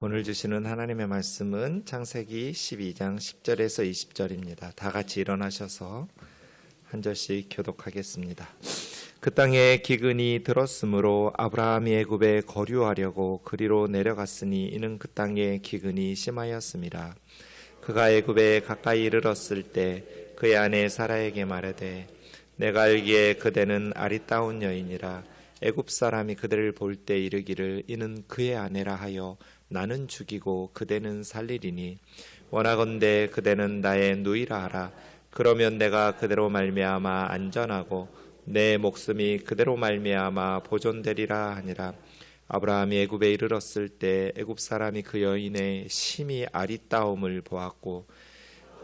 오늘 주시는 하나님의 말씀은 창세기 12장 10절에서 20절입니다. 다 같이 일어나셔서 한 절씩 교독하겠습니다. 그 땅에 기근이 들었으므로 아브라함이 애굽에 거류하려고 그리로 내려갔으니 이는 그 땅에 기근이 심하였습니다. 그가 애굽에 가까이 이르렀을 때 그의 아내 사라에게 말하되 내가 알기에 그대는 아리따운 여인이라 애굽 사람이 그대를 볼 때 이르기를 이는 그의 아내라 하여 나는 죽이고 그대는 살리리니 원하건대 그대는 나의 누이라 하라. 그러면 내가 그대로 말미암아 안전하고 내 목숨이 그대로 말미암아 보존되리라 하니라. 아브라함이 애굽에 이르렀을 때 애굽 사람이 그 여인의 심히 아리따움을 보았고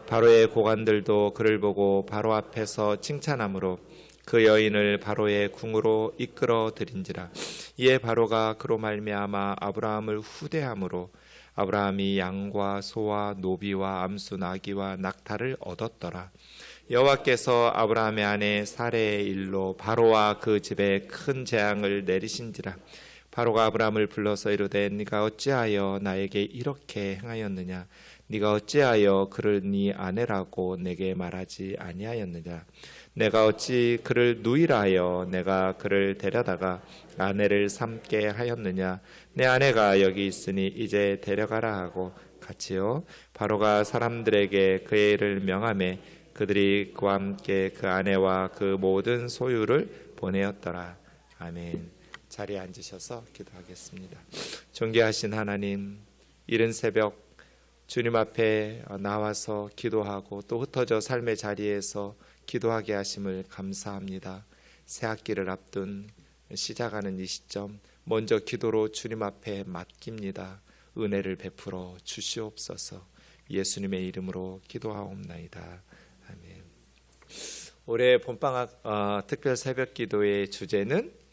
바로의 고관들도 그를 보고 바로 앞에서 칭찬하므로 그 여인을 바로의 궁으로 이끌어 들인지라. 이에 바로가 그로 말미암아 아브라함을 후대함으로 아브라함이 양과 소와 노비와 암수 나귀와 낙타를 얻었더라. 여호와께서 아브라함의 아내 사레의 일로 바로와 그 집에 큰 재앙을 내리신지라. 바로가 아브라함을 불러서 이르되 네가 어찌하여 나에게 이렇게 행하였느냐? 네가 어찌하여 그를 네 아내라고 내게 말하지 아니하였느냐? 내가 어찌 그를 누이라 하여 내가 그를 데려다가 아내를 삼게 하였느냐? 내 아내가 여기 있으니 이제 데려가라 하고 같이요. 바로가 사람들에게 그의 일을 명하매 그들이 그와 함께 그 아내와 그 모든 소유를 보내었더라. 아멘. 자리에 앉으셔서 기도하겠습니다. 존귀하신 하나님, 이른 새벽 주님 앞에 나와서 기도하고 또 흩어져 삶의 자리에서 기도하게 하심을 감사합니다. 새 학기를 앞둔 시작하는 이 시점 먼저 기도로 주님 앞에 맡깁니다. 은혜를 베풀어 주시옵소서. 예수님의 이름으로 기도하옵나이다. 아멘. 올해 봄방학 특별 새벽 기도의 주제는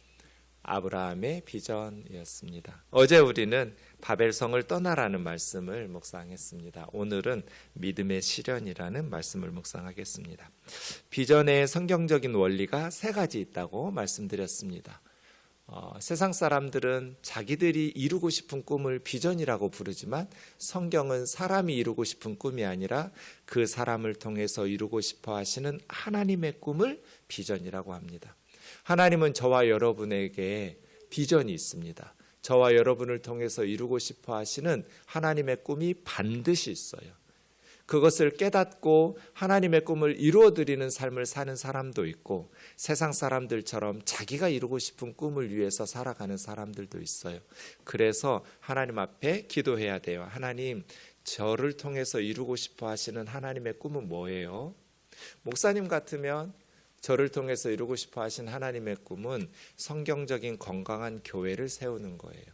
아브라함의 비전이었습니다. 어제 우리는 바벨성을 떠나라는 말씀을 묵상했습니다. 오늘은 믿음의 실현이라는 말씀을 묵상하겠습니다. 비전의 성경적인 원리가 세 가지 있다고 말씀드렸습니다. 세상 사람들은 자기들이 이루고 싶은 꿈을 비전이라고 부르지만 성경은 사람이 이루고 싶은 꿈이 아니라 그 사람을 통해서 이루고 싶어 하시는 하나님의 꿈을 비전이라고 합니다. 하나님은 저와 여러분에게 비전이 있습니다. 저와 여러분을 통해서 이루고 싶어 하시는 하나님의 꿈이 반드시 있어요. 그것을 깨닫고 하나님의 꿈을 이루어드리는 삶을 사는 사람도 있고 세상 사람들처럼 자기가 이루고 싶은 꿈을 위해서 살아가는 사람들도 있어요. 그래서 하나님 앞에 기도해야 돼요. 하나님, 저를 통해서 이루고 싶어 하시는 하나님의 꿈은 뭐예요? 목사님 같으면 저를 통해서 이루고 싶어 하신 하나님의 꿈은 성경적인 건강한 교회를 세우는 거예요.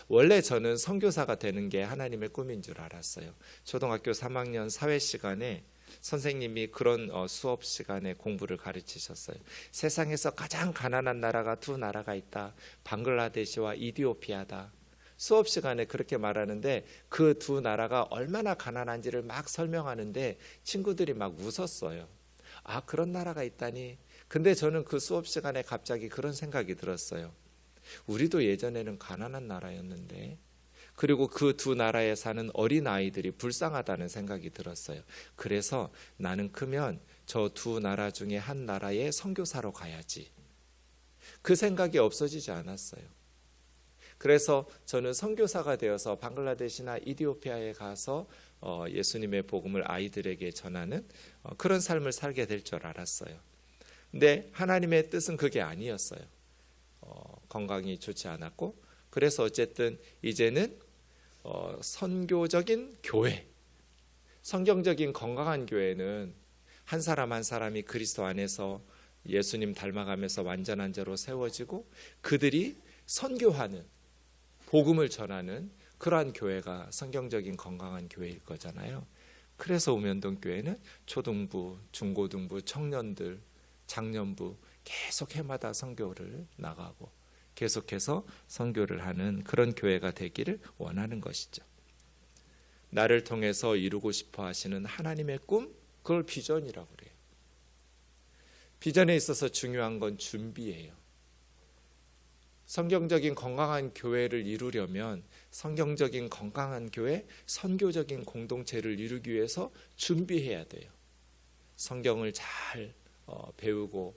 원래 저는 선교사가 되는 게 하나님의 꿈인 줄 알았어요. 초등학교 3학년 사회 시간에 선생님이 그런 수업 시간에 공부를 가르치셨어요. 세상에서 가장 가난한 나라가 두 나라가 있다. 방글라데시와 이디오피아다. 수업 시간에 그렇게 말하는데 그 두 나라가 얼마나 가난한지를 막 설명하는데 친구들이 막 웃었어요. 아, 그런 나라가 있다니. 근데 저는 그 수업 시간에 갑자기 그런 생각이 들었어요. 우리도 예전에는 가난한 나라였는데, 그리고 그 두 나라에 사는 어린아이들이 불쌍하다는 생각이 들었어요. 그래서 나는 크면 저 두 나라 중에 한 나라에 선교사로 가야지. 그 생각이 없어지지 않았어요. 그래서 저는 선교사가 되어서 방글라데시나 이디오피아에 가서 예수님의 복음을 아이들에게 전하는 그런 삶을 살게 될 줄 알았어요. 근데 하나님의 뜻은 그게 아니었어요. 건강이 좋지 않았고, 그래서 어쨌든 이제는 선교적인 교회, 성경적인 건강한 교회는 한 사람 한 사람이 그리스도 안에서 예수님 닮아가면서 완전한 자로 세워지고 그들이 선교하는, 복음을 전하는 그러한 교회가 성경적인 건강한 교회일 거잖아요. 그래서 우면동교회는 초등부, 중고등부, 청년들, 장년부 계속 해마다 선교를 나가고 계속해서 선교를 하는 그런 교회가 되기를 원하는 것이죠. 나를 통해서 이루고 싶어 하시는 하나님의 꿈, 그걸 비전이라고 그래요. 비전에 있어서 중요한 건 준비예요. 성경적인 건강한 교회를 이루려면 성경적인 건강한 교회, 선교적인 공동체를 이루기 위해서 준비해야 돼요. 성경을 잘 배우고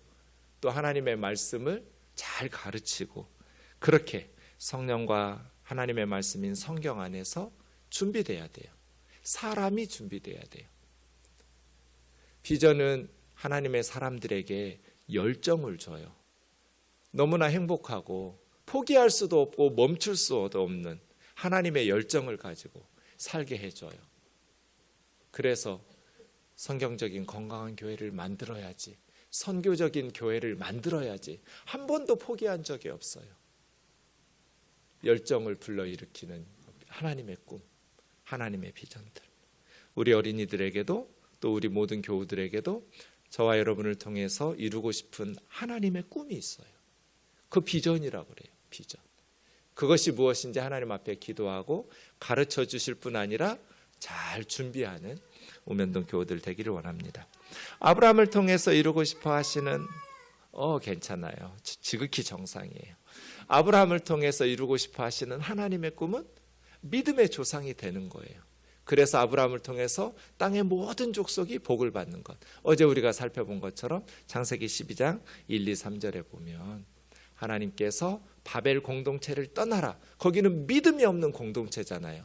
또 하나님의 말씀을 잘 가르치고 그렇게 성령과 하나님의 말씀인 성경 안에서 준비돼야 돼요. 사람이 준비돼야 돼요. 비전은 하나님의 사람들에게 열정을 줘요. 너무나 행복하고 포기할 수도 없고 멈출 수도 없는 하나님의 열정을 가지고 살게 해줘요. 그래서 성경적인 건강한 교회를 만들어야지, 선교적인 교회를 만들어야지 한 번도 포기한 적이 없어요. 열정을 불러일으키는 하나님의 꿈, 하나님의 비전들. 우리 어린이들에게도 또 우리 모든 교우들에게도 저와 여러분을 통해서 이루고 싶은 하나님의 꿈이 있어요. 그 비전이라고 그래요. 비전. 그것이 무엇인지 하나님 앞에 기도하고 가르쳐 주실 뿐 아니라 잘 준비하는 우면동 교우들 되기를 원합니다. 아브라함을 통해서 이루고 싶어 하시는 괜찮아요. 지극히 정상이에요. 아브라함을 통해서 이루고 싶어 하시는 하나님의 꿈은 믿음의 조상이 되는 거예요. 그래서 아브라함을 통해서 땅의 모든 족속이 복을 받는 것. 어제 우리가 살펴본 것처럼 창세기 12장 1, 2, 3절에 보면 하나님께서 바벨 공동체를 떠나라. 거기는 믿음이 없는 공동체잖아요.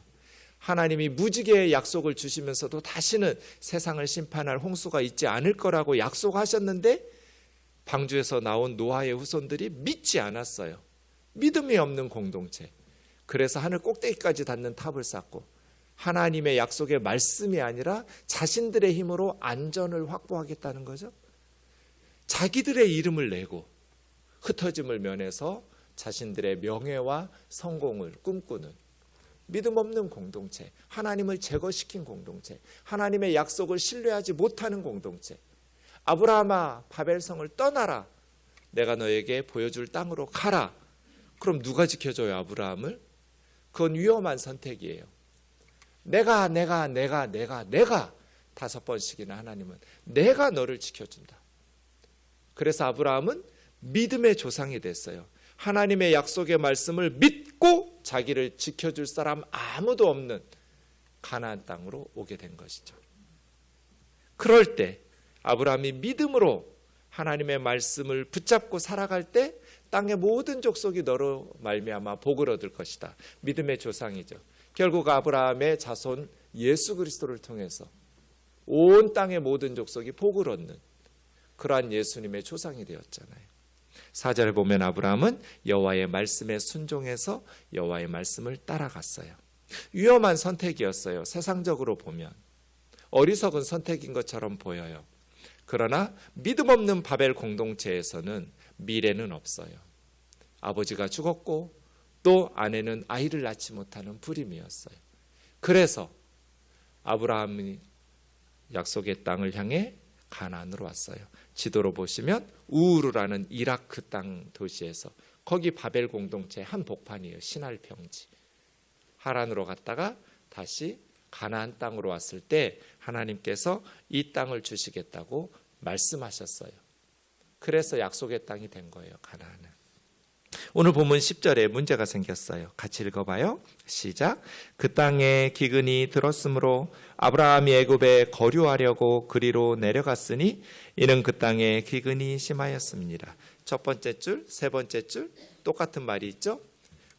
하나님이 무지개의 약속을 주시면서도 다시는 세상을 심판할 홍수가 있지 않을 거라고 약속하셨는데 방주에서 나온 노아의 후손들이 믿지 않았어요. 믿음이 없는 공동체. 그래서 하늘 꼭대기까지 닿는 탑을 쌓고 하나님의 약속의 말씀이 아니라 자신들의 힘으로 안전을 확보하겠다는 거죠. 자기들의 이름을 내고 흩어짐을 면해서 자신들의 명예와 성공을 꿈꾸는 믿음 없는 공동체, 하나님을 제거시킨 공동체, 하나님의 약속을 신뢰하지 못하는 공동체. 아브라함아, 바벨성을 떠나라. 내가 너에게 보여줄 땅으로 가라. 그럼 누가 지켜줘요, 아브라함을? 그건 위험한 선택이에요. 내가 5번씩이나 하나님은 내가 너를 지켜준다. 그래서 아브라함은 믿음의 조상이 됐어요. 하나님의 약속의 말씀을 믿고 자기를 지켜줄 사람 아무도 없는 가나안 땅으로 오게 된 것이죠. 그럴 때 아브라함이 믿음으로 하나님의 말씀을 붙잡고 살아갈 때 땅의 모든 족속이 너로 말미암아 복을 얻을 것이다. 믿음의 조상이죠. 결국 아브라함의 자손 예수 그리스도를 통해서 온 땅의 모든 족속이 복을 얻는 그러한 예수님의 조상이 되었잖아요. 4절에 보면 아브라함은 여호와의 말씀에 순종해서 여호와의 말씀을 따라갔어요. 위험한 선택이었어요. 세상적으로 보면 어리석은 선택인 것처럼 보여요. 그러나 믿음 없는 바벨 공동체에서는 미래는 없어요. 아버지가 죽었고 또 아내는 아이를 낳지 못하는 불임이었어요. 그래서 아브라함이 약속의 땅을 향해 가나안으로 왔어요. 지도로 보시면 우르라는 이라크 땅 도시에서 거기 바벨 공동체 한 복판이에요. 신할 평지. 하란으로 갔다가 다시 가나안 땅으로 왔을 때 하나님께서 이 땅을 주시겠다고 말씀하셨어요. 그래서 약속의 땅이 된 거예요. 가나안은. 오늘 본문 10절에 문제가 생겼어요. 같이 읽어봐요. 시작. 그 땅에 기근이 들었으므로 아브라함이 애굽에 거류하려고 그리로 내려갔으니 이는 그 땅에 기근이 심하였습니다. 첫 번째 줄, 세 번째 줄 똑같은 말이 있죠.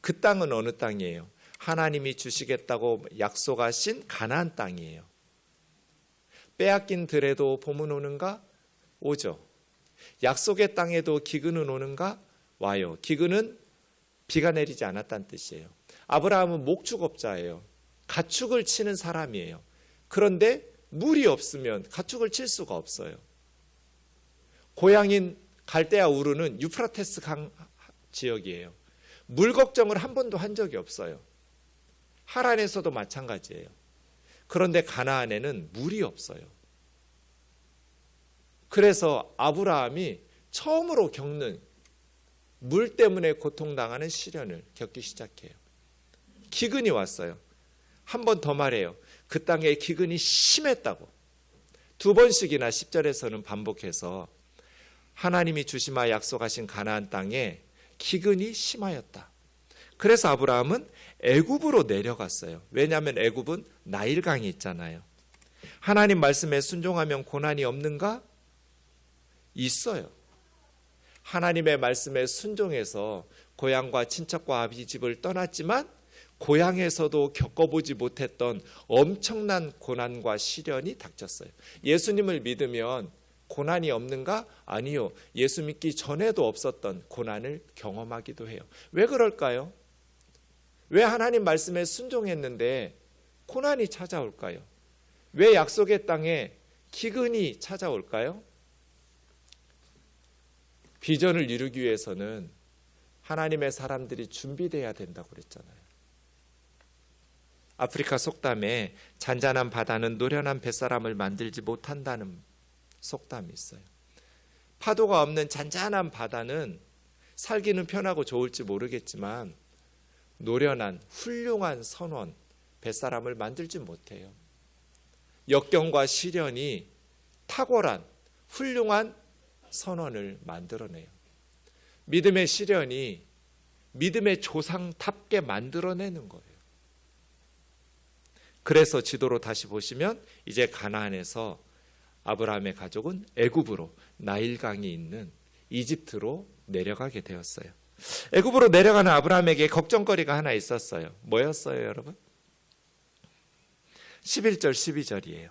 그 땅은 어느 땅이에요? 하나님이 주시겠다고 약속하신 가나안 땅이에요. 빼앗긴 들에도 봄은 오는가? 오죠. 약속의 땅에도 기근은 오는가? 와요. 기근은 비가 내리지 않았다는 뜻이에요. 아브라함은 목축업자예요. 가축을 치는 사람이에요. 그런데 물이 없으면 가축을 칠 수가 없어요. 고향인 갈대아 우르는 유프라테스 강 지역이에요. 물 걱정을 한 번도 한 적이 없어요. 하란에서도 마찬가지예요. 그런데 가나안에는 물이 없어요. 그래서 아브라함이 처음으로 겪는 물 때문에 고통당하는 시련을 겪기 시작해요. 기근이 왔어요. 한 번 더 말해요. 그 땅에 기근이 심했다고. 2번씩이나 10절에서는 반복해서 하나님이 주시마 약속하신 가나안 땅에 기근이 심하였다. 그래서 아브라함은 애굽으로 내려갔어요. 왜냐하면 애굽은 나일강이 있잖아요. 하나님 말씀에 순종하면 고난이 없는가? 있어요. 하나님의 말씀에 순종해서 고향과 친척과 아비집을 떠났지만 고향에서도 겪어보지 못했던 엄청난 고난과 시련이 닥쳤어요. 예수님을 믿으면 고난이 없는가? 아니요. 예수 믿기 전에도 없었던 고난을 경험하기도 해요. 왜 그럴까요? 왜 하나님 말씀에 순종했는데 고난이 찾아올까요? 왜 약속의 땅에 기근이 찾아올까요? 비전을 이루기 위해서는 하나님의 사람들이 준비되어야 된다고 그랬잖아요. 아프리카 속담에 잔잔한 바다는 노련한 뱃사람을 만들지 못한다는 속담이 있어요. 파도가 없는 잔잔한 바다는 살기는 편하고 좋을지 모르겠지만 노련한 훌륭한 선원, 뱃사람을 만들지 못해요. 역경과 시련이 탁월한 훌륭한 선원을 만들어내요. 믿음의 시련이 믿음의 조상답게 만들어내는 거예요. 그래서 지도로 다시 보시면 이제 가나안에서 아브라함의 가족은 애굽으로 나일강이 있는 이집트로 내려가게 되었어요. 애굽으로 내려가는 아브라함에게 걱정거리가 하나 있었어요. 뭐였어요, 여러분? 11절 12절이에요.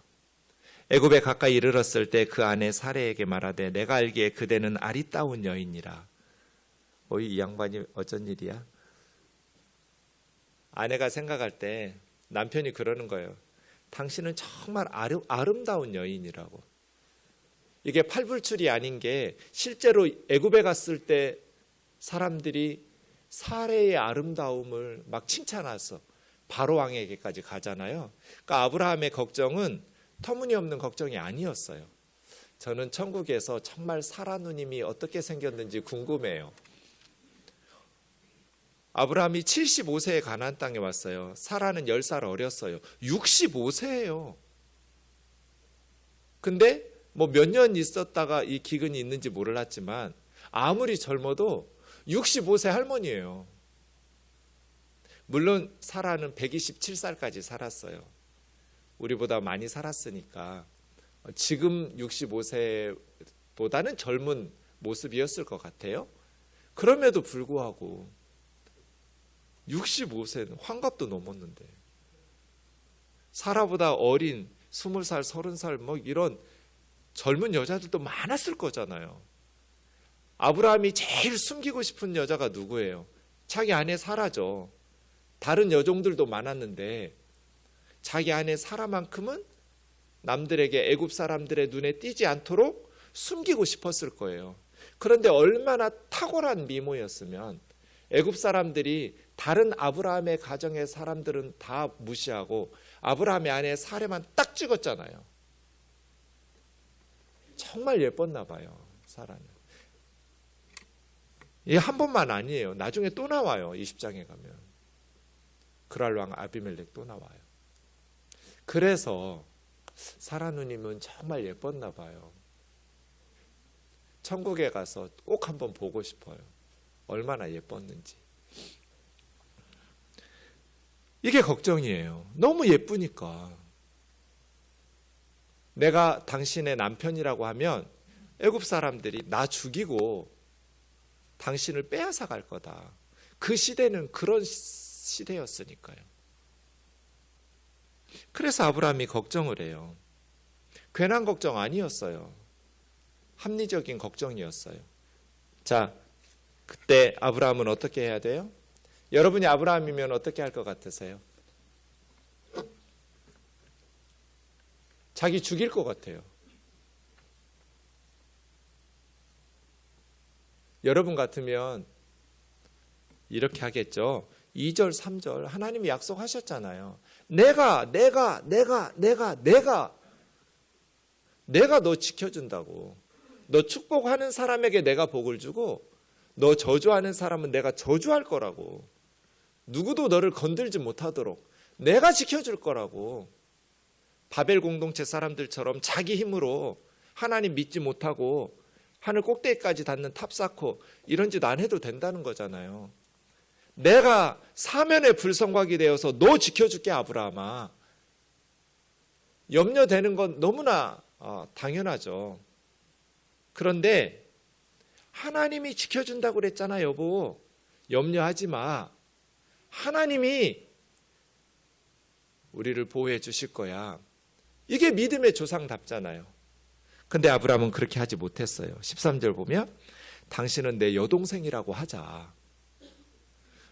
애굽에 가까이 이르렀을 때 그 아내 사레에게 말하되 내가 알기에 그대는 아리따운 여인이라. 이 양반이 어쩐 일이야? 아내가 생각할 때 남편이 그러는 거예요. 당신은 정말 아름다운 여인이라고. 이게 팔불출이 아닌 게 실제로 애굽에 갔을 때 사람들이 사레의 아름다움을 막 칭찬해서 바로 왕에게까지 가잖아요. 그러니까 아브라함의 걱정은 터무니없는 걱정이 아니었어요. 저는 천국에서 정말 사라 누님이 어떻게 생겼는지 궁금해요. 아브라함이 75세에 가나안 땅에 왔어요. 사라는 10살 어렸어요. 65세예요. 근데 뭐 몇 년 있었다가 이 기근이 있는지 몰랐지만 아무리 젊어도 65세 할머니예요. 물론 사라는 127살까지 살았어요. 우리보다 많이 살았으니까 지금 65세보다는 젊은 모습이었을 것 같아요. 그럼에도 불구하고 65세는 환갑도 넘었는데 사라보다 어린 20살, 30살 뭐 이런 젊은 여자들도 많았을 거잖아요. 아브라함이 제일 숨기고 싶은 여자가 누구예요? 자기 아내 사라죠. 다른 여종들도 많았는데 자기 아내 사라만큼은 남들에게 애굽 사람들의 눈에 띄지 않도록 숨기고 싶었을 거예요. 그런데 얼마나 탁월한 미모였으면 애굽 사람들이 다른 아브라함의 가정의 사람들은 다 무시하고 아브라함의 아내 사라만 딱 찍었잖아요. 정말 예뻤나 봐요, 사라는. 이게 한 번만 아니에요. 나중에 또 나와요. 20장에 가면. 그랄 왕 아비멜렉 또 나와요. 그래서 사라 누님은 정말 예뻤나 봐요. 천국에 가서 꼭 한번 보고 싶어요. 얼마나 예뻤는지. 이게 걱정이에요. 너무 예쁘니까. 내가 당신의 남편이라고 하면 애굽 사람들이 나 죽이고 당신을 빼앗아 갈 거다. 그 시대는 그런 시대였으니까요. 그래서 아브라함이 걱정을 해요. 괜한 걱정 아니었어요. 합리적인 걱정이었어요. 자, 그때 아브라함은 어떻게 해야 돼요? 여러분이 아브라함이면 어떻게 할 것 같으세요? 자기 죽일 것 같아요. 여러분 같으면 이렇게 하겠죠. 2절, 3절 하나님이 약속하셨잖아요. 내가 너 지켜준다고. 너 축복하는 사람에게 내가 복을 주고 너 저주하는 사람은 내가 저주할 거라고. 누구도 너를 건들지 못하도록 내가 지켜줄 거라고. 바벨 공동체 사람들처럼 자기 힘으로 하나님 믿지 못하고 하늘 꼭대기까지 닿는 탑 쌓고 이런 짓 안 해도 된다는 거잖아요. 내가 사면의 불성곽이 되어서 너 지켜줄게 아브라함아. 염려되는 건 너무나 당연하죠. 그런데 하나님이 지켜준다고 그랬잖아 여보. 염려하지 마. 하나님이 우리를 보호해 주실 거야. 이게 믿음의 조상답잖아요. 근데 아브라함은 그렇게 하지 못했어요. 13절 보면 당신은 내 여동생이라고 하자.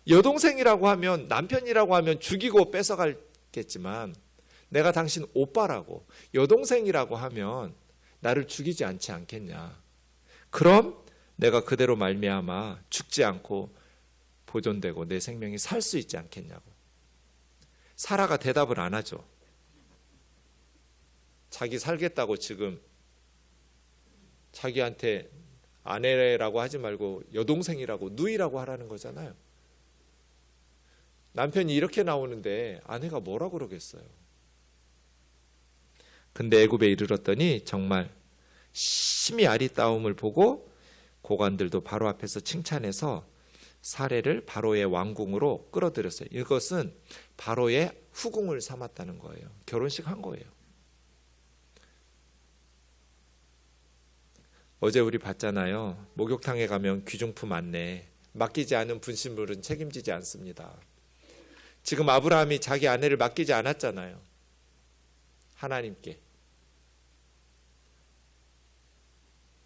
여동생이라고 하면 남편이라고 하면 죽이고 뺏어가겠지만 내가 당신 오빠라고 여동생이라고 하면 나를 죽이지 않지 않겠냐. 그럼 내가 그대로 말미암아 죽지 않고 보존되고 내 생명이 살 수 있지 않겠냐고. 사라가 대답을 안 하죠. 자기 살겠다고 지금 자기한테 아내라고 하지 말고 여동생이라고 누이라고 하라는 거잖아요. 남편이 이렇게 나오는데 아내가 뭐라 그러겠어요. 근데 애굽에 이르렀더니 정말 심히 아리따움을 보고 고관들도 바로 앞에서 칭찬해서 사례를 바로의 왕궁으로 끌어들였어요. 이것은 바로의 후궁을 삼았다는 거예요. 결혼식 한 거예요. 어제 우리 봤잖아요. 목욕탕에 가면 귀중품 안내. 맡기지 않은 분신물은 책임지지 않습니다. 지금 아브라함이 자기 아내를 맡기지 않았잖아요. 하나님께.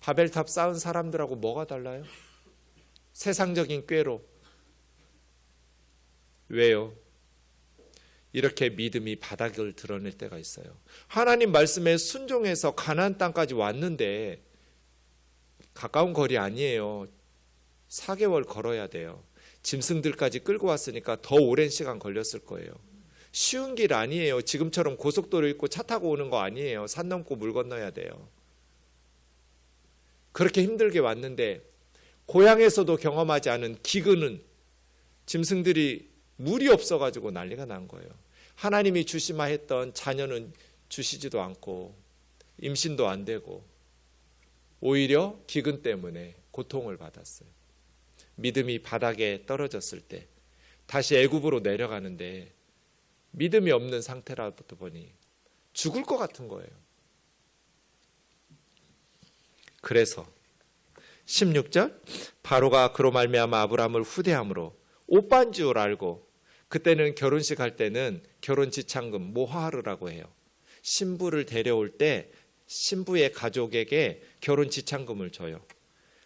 바벨탑 쌓은 사람들하고 뭐가 달라요? 세상적인 꾀로. 왜요? 이렇게 믿음이 바닥을 드러낼 때가 있어요. 하나님 말씀에 순종해서 가나안 땅까지 왔는데 가까운 거리 아니에요. 4개월 걸어야 돼요. 짐승들까지 끌고 왔으니까 더 오랜 시간 걸렸을 거예요. 쉬운 길 아니에요. 지금처럼 고속도로 있고 차 타고 오는 거 아니에요. 산 넘고 물 건너야 돼요. 그렇게 힘들게 왔는데 고향에서도 경험하지 않은 기근은 짐승들이 물이 없어가지고 난리가 난 거예요. 하나님이 주시마 했던 자녀는 주시지도 않고 임신도 안 되고 오히려 기근 때문에 고통을 받았어요. 믿음이 바닥에 떨어졌을 때 다시 애굽으로 내려가는데 믿음이 없는 상태라도 보니 죽을 것 같은 거예요. 그래서 16절 바로가 그로 말미암아 아브라함을 후대함으로 오빠인 줄 알고 그때는 결혼식 할 때는 결혼 지참금 모하르라고 해요. 신부를 데려올 때 신부의 가족에게 결혼 지참금을 줘요.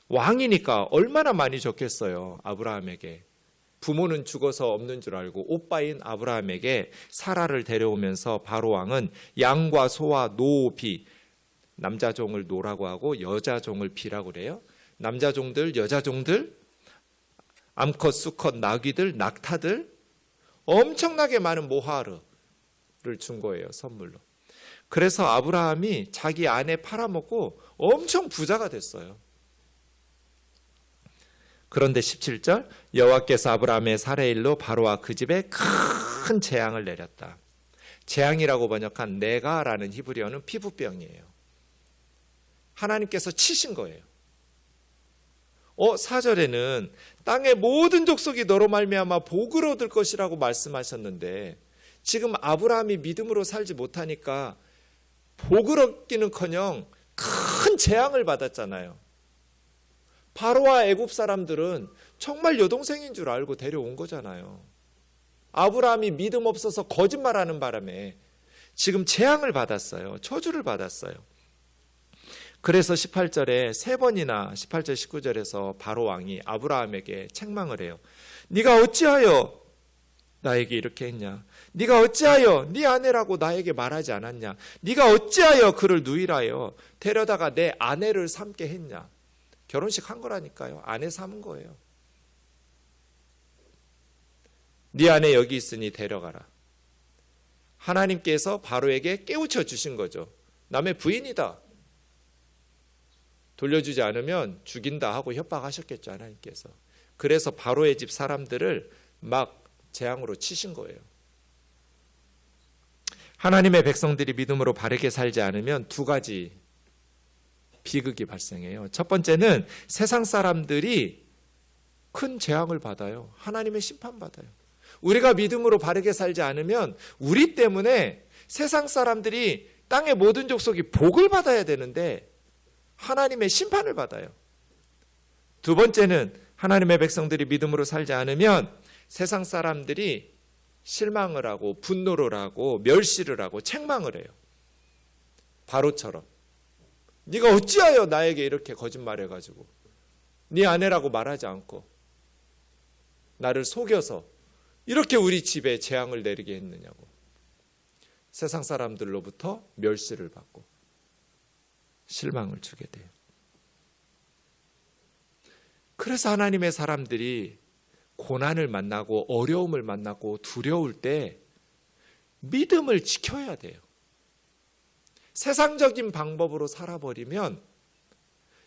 왕이니까 얼마나 많이 줬겠어요. 아브라함에게. 부모는 죽어서 없는 줄 알고 오빠인 아브라함에게 사라를 데려오면서 바로 왕은 양과 소와 노, 비, 남자 종을 노라고 하고 여자 종을 비라고 그래요. 남자 종들, 여자 종들, 암컷, 수컷, 나귀들, 낙타들 엄청나게 많은 모하르를 준 거예요. 선물로. 그래서 아브라함이 자기 아내 팔아먹고 엄청 부자가 됐어요. 그런데 17절 여호와께서 아브라함의 살해일로 바로와 그 집에 큰 재앙을 내렸다. 재앙이라고 번역한 네가라는 히브리어는 피부병이에요. 하나님께서 치신 거예요. 4절에는 땅의 모든 족속이 너로 말미암아 복을 얻을 것이라고 말씀하셨는데 지금 아브라함이 믿음으로 살지 못하니까 복을 얻기는커녕 큰 재앙을 받았잖아요. 바로와 애굽 사람들은 정말 여동생인 줄 알고 데려온 거잖아요. 아브라함이 믿음 없어서 거짓말하는 바람에 지금 재앙을 받았어요. 저주를 받았어요. 그래서 18절에 세 번이나 18절 19절에서 바로 왕이 아브라함에게 책망을 해요. 네가 어찌하여 나에게 이렇게 했냐? 네가 어찌하여 네 아내라고 나에게 말하지 않았냐? 네가 어찌하여 그를 누이라여 데려다가 내 아내를 삼게 했냐? 결혼식 한 거라니까요. 아내 삼은 거예요. 네 아내 여기 있으니 데려가라. 하나님께서 바로에게 깨우쳐 주신 거죠. 남의 부인이다. 돌려주지 않으면 죽인다 하고 협박하셨겠죠. 하나님께서. 그래서 바로의 집 사람들을 막 재앙으로 치신 거예요. 하나님의 백성들이 믿음으로 바르게 살지 않으면 두 가지 비극이 발생해요. 첫 번째는 세상 사람들이 큰 재앙을 받아요. 하나님의 심판받아요. 우리가 믿음으로 바르게 살지 않으면 우리 때문에 세상 사람들이 땅의 모든 족속이 복을 받아야 되는데 하나님의 심판을 받아요. 두 번째는 하나님의 백성들이 믿음으로 살지 않으면 세상 사람들이 실망을 하고 분노를 하고 멸시를 하고 책망을 해요. 바로처럼 네가 어찌하여 나에게 이렇게 거짓말해가지고 네 아내라고 말하지 않고 나를 속여서 이렇게 우리 집에 재앙을 내리게 했느냐고. 세상 사람들로부터 멸시를 받고 실망을 주게 돼요. 그래서 하나님의 사람들이 고난을 만나고 어려움을 만나고 두려울 때 믿음을 지켜야 돼요. 세상적인 방법으로 살아버리면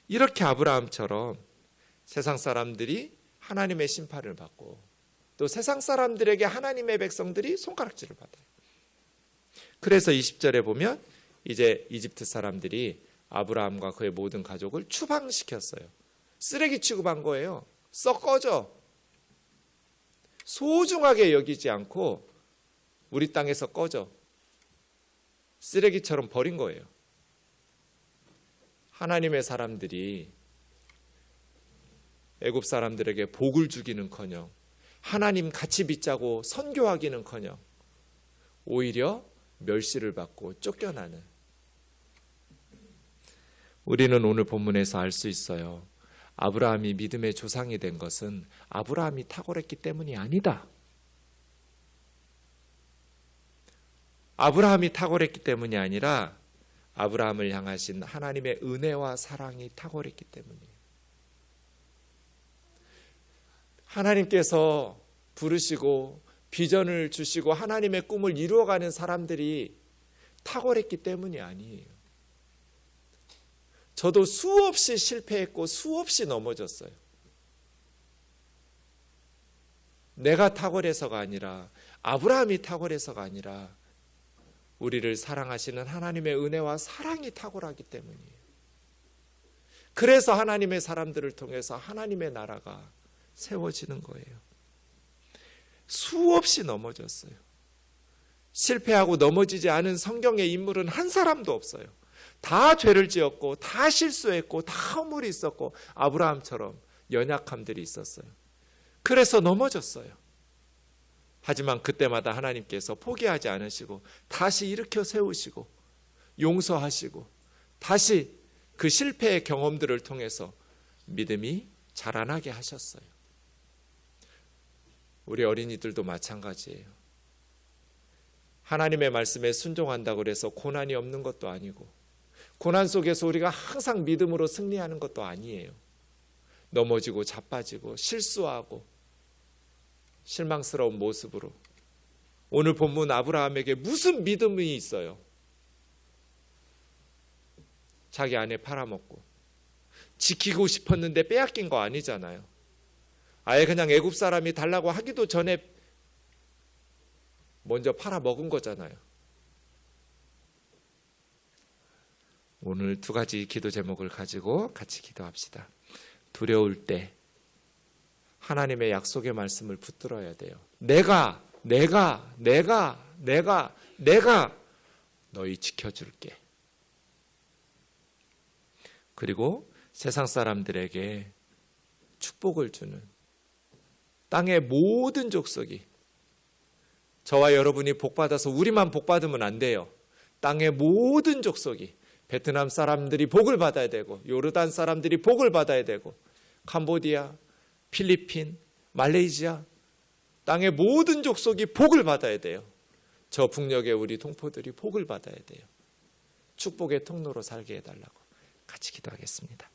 이렇게 아브라함처럼 세상 사람들이 하나님의 심판을 받고 또 세상 사람들에게 하나님의 백성들이 손가락질을 받아요. 그래서 20절에 보면 이제 이집트 사람들이 아브라함과 그의 모든 가족을 추방시켰어요. 쓰레기 취급한 거예요. 썩 꺼져. 소중하게 여기지 않고 우리 땅에서 꺼져. 쓰레기처럼 버린 거예요. 하나님의 사람들이 애굽 사람들에게 복을 주기는커녕 하나님 같이 믿자고 선교하기는커녕 오히려 멸시를 받고 쫓겨나는, 우리는 오늘 본문에서 알 수 있어요. 아브라함이 믿음의 조상이 된 것은 아브라함이 탁월했기 때문이 아니다. 아브라함이 탁월했기 때문이 아니라 아브라함을 향하신 하나님의 은혜와 사랑이 탁월했기 때문이에요. 하나님께서 부르시고 비전을 주시고 하나님의 꿈을 이루어가는 사람들이 탁월했기 때문이 아니에요. 저도 수없이 실패했고 수없이 넘어졌어요. 내가 탁월해서가 아니라 아브라함이 탁월해서가 아니라 우리를 사랑하시는 하나님의 은혜와 사랑이 탁월하기 때문이에요. 그래서 하나님의 사람들을 통해서 하나님의 나라가 세워지는 거예요. 수없이 넘어졌어요. 실패하고 넘어지지 않은 성경의 인물은 한 사람도 없어요. 다 죄를 지었고 다 실수했고 다 허물이 있었고 아브라함처럼 연약함들이 있었어요. 그래서 넘어졌어요. 하지만 그때마다 하나님께서 포기하지 않으시고 다시 일으켜 세우시고 용서하시고 다시 그 실패의 경험들을 통해서 믿음이 자라나게 하셨어요. 우리 어린이들도 마찬가지예요. 하나님의 말씀에 순종한다고 해서 고난이 없는 것도 아니고 고난 속에서 우리가 항상 믿음으로 승리하는 것도 아니에요. 넘어지고 자빠지고 실수하고 실망스러운 모습으로. 오늘 본문 아브라함에게 무슨 믿음이 있어요? 자기 아내 팔아먹고 지키고 싶었는데 빼앗긴 거 아니잖아요. 아예 그냥 애굽 사람이 달라고 하기도 전에 먼저 팔아먹은 거잖아요. 오늘 두 가지 기도 제목을 가지고 같이 기도합시다. 두려울 때 하나님의 약속의 말씀을 붙들어야 돼요. 내가 너희 지켜줄게. 그리고 세상 사람들에게 축복을 주는 땅의 모든 족속이, 저와 여러분이 복받아서 우리만 복받으면 안 돼요. 땅의 모든 족속이, 베트남 사람들이 복을 받아야 되고 요르단 사람들이 복을 받아야 되고 캄보디아, 필리핀, 말레이시아 땅의 모든 족속이 복을 받아야 돼요. 저 북녘의 우리 동포들이 복을 받아야 돼요. 축복의 통로로 살게 해달라고 같이 기도하겠습니다.